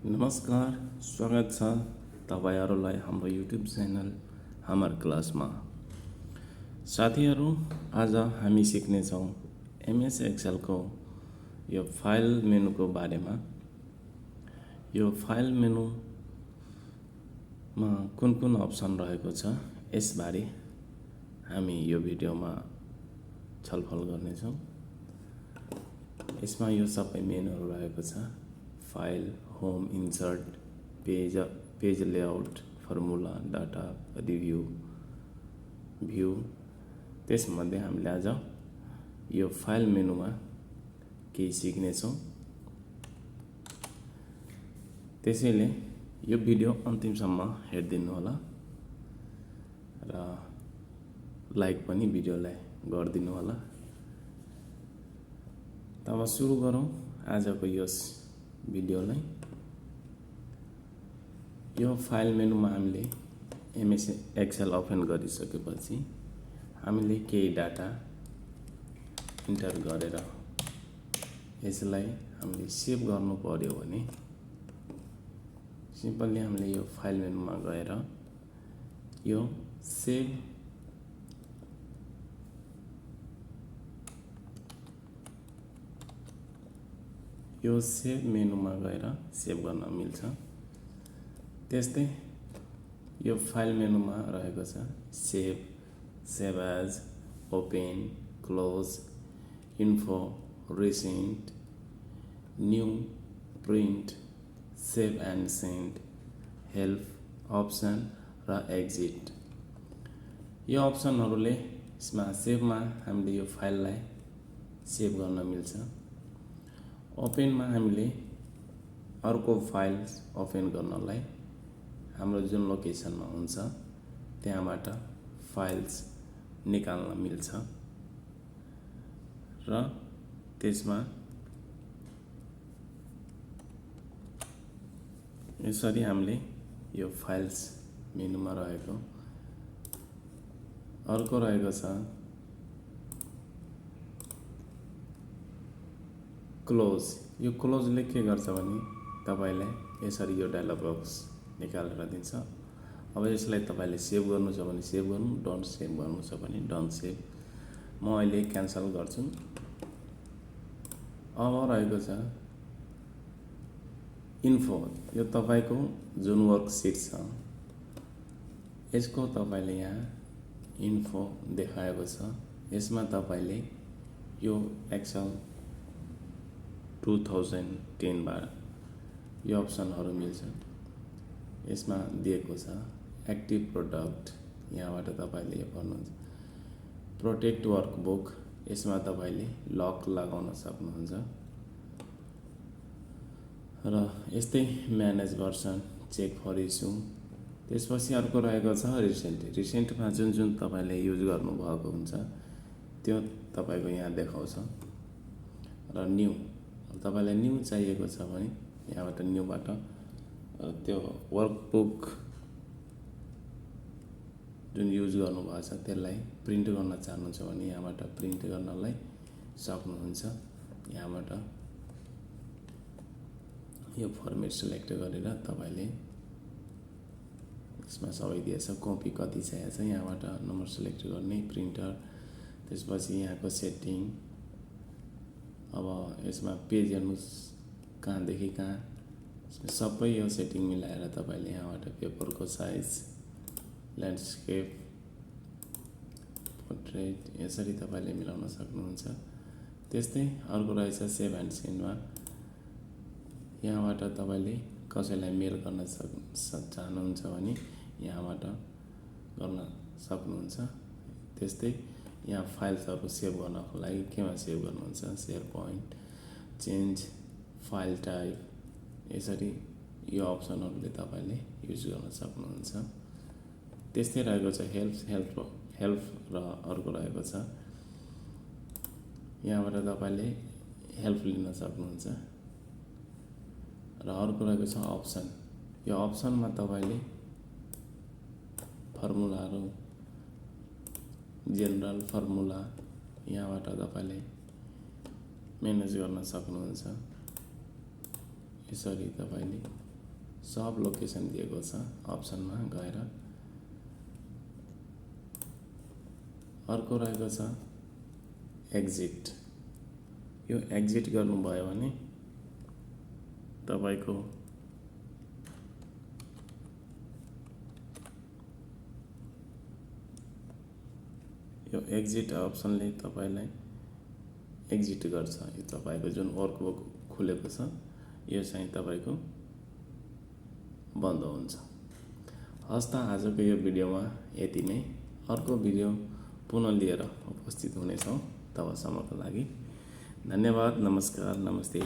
नमस्कार, स्वागत छ तपाईहरुलाई हाम्रो युट्युब च्यानल हाम्रो क्लासमा। साथीहरु, आज हामी सिक्ने छौं एमएस एक्सेल को यो फाइल मेनुको बारेमा। यो फाइल मेनुमा कुन अप्सन रहेको छ यसबारे हामी यो भिडियोमा छलफल गर्ने छौं। यसमा यो सबै मेनुहरु रहेको छ। File, home, insert, page layout, formula, data, review, view. त्यसमध्ये हामीले आज यो फाइल मेनुमा केही सिक्ने छौं। त्यसैले यो भिडियो अन्तिमसम्म हेर्दिनु होला र लाइक पनि भिडियोलाई गरिदिनु होला। तब सुरु गरौं आजको यस भिडियोलाई। यो फाइल मेनुमा हामीले एमएस एक्सेल ओपन गरिसकेपछि हामीले केही डाटा इन्टर गरेर यसलाई हामीले सेभ गर्नु पर्यो भने सिम्पली हामीले यो फाइल मेनुमा गएर यो सेभ मेनुमा गएर सेभ गर्न मिल्छ। त्यस्तै यो फाइल मेनुमा रहेको छ save, save as, open, close, info, recent, new, print, save and send, help, option र एक्जिट। यो अप्सनहरुले यसमा सेभमा हामीले यो फाइललाई सेभ गर्न मिल्छ। ओपनमा हामीले अर्को फाइल ओपन गर्नलाई हाम्रो जुन लोकेसनमा हुन्छ त्यहाँबाट फाइल्स निकाल्न मिल्छ र त्यसमा यसरी हामीले यो फाइल्स मेनुमा रहेको अर्को रहेको छ क्लोज। यो क्लोजले के गर्छ भने तपाईलाई यसरी यो डायलग बक्स निकालेर दिन्छ। अब यसलाई तपाईले सेभ गर्नु छ भने सेभ गर्नु, डोन्ट सेभ गर्नु छ भने डोन्ट सेभ। म अहिले क्यान्सल गर्छु। अब रहेको छ इन्फो। यो तपाईको जुन वर्कशीट छ यसको तपाईले यहाँ इन्फो देखाएको छ। यसमा तपाईले यो एक्सेल 2010 बाट यो अप्सनहरु मिल्छ। यसमा दिएको छ एक्टिभ प्रोडक्ट, यहाँबाट तपाईले यो गर्नुहुन्छ। प्रोटेक्ट वर्कबुक, यसमा तपाईले लक लगाउन सक्नुहुन्छ र यस्तै manage version, check for issue. त्यसपछि अर्को रहेको छ रिसेन्ट। रिसेन्टमा जुन तपाईले युज गर्नु भएको हुन्छ त्यो तपाईको यहाँ देखाउँछ र न्यू। तपाईलाई न्यू चाहिएको छ भने यहाँबाट न्यूबाट त्यो वर्कबुक जुन युज गर्नु भएको छ त्यसलाई प्रिन्ट गर्न चाहनुहुन्छ भने यहाँबाट प्रिन्ट गर्नलाई सक्नुहुन्छ। यहाँबाट यो फर्मेट सिलेक्ट गरेर तपाईले यसमा सबै दिएछ। कपी कति चाहिएको छ यहाँबाट नम्बर सिलेक्ट गर्ने, प्रिन्टर, त्यसपछि यहाँको सेटिङ। अब यसमा पेज हेर्नुस् कहाँदेखि कहाँ सबै यो सेटिङ मिलाएर तपाईले यहाँबाट पेपरको साइज, ल्यान्डस्केप, पोर्ट्रेट यसरी तपाईले मिलाउन सक्नुहुन्छ। त्यस्तै अर्को रहेछ सेभ एन्ड सेन्डमा। यहाँबाट तपाईले कसैलाई मेल गर्न चाहनुहुन्छ भने यहाँबाट गर्न सक्नुहुन्छ। त्यस्तै यहाँ फाइल्सहरु सेभ गर्नको लागि केमा सेभ गर्नुहुन्छ, share point, change file type, यसरी यो अप्सनहरुले तपाईले युज गर्न सक्नुहुन्छ। त्यस्तै रहेको छ हेल्प र अर्को रहेको छ यहाँबाट तपाईले हेल्प लिन सक्नुहुन्छ र अर्को रहेको छ अप्सन। यो अप्सनमा तपाईले फर्मुलाहरु, जेनरल फर्मुला यहाँबाट तपाईले म्यानेज गर्न सक्नुहुन्छ। यसरी तपाईले सब लोकेसन दिएको छ अप्सनमा गएर। अर्को रहेको छ एक्जिट। यो एक्जिट गर्नुभयो भने तपाईको यो एक्जिट अप्सनले तपाईलाई एक्जिट गर्छ। यो तपाईको जुन वर्कबुक खुलेको छ यो चाहिँ तपाईको बन्द हुन्छ। हस् त आजको यो भिडियोमा यति नै। अर्को भिडियो पुनः लिएर उपस्थित हुनेछौँ। तबसम्मको लागि धन्यवाद, नमस्कार, नमस्ते।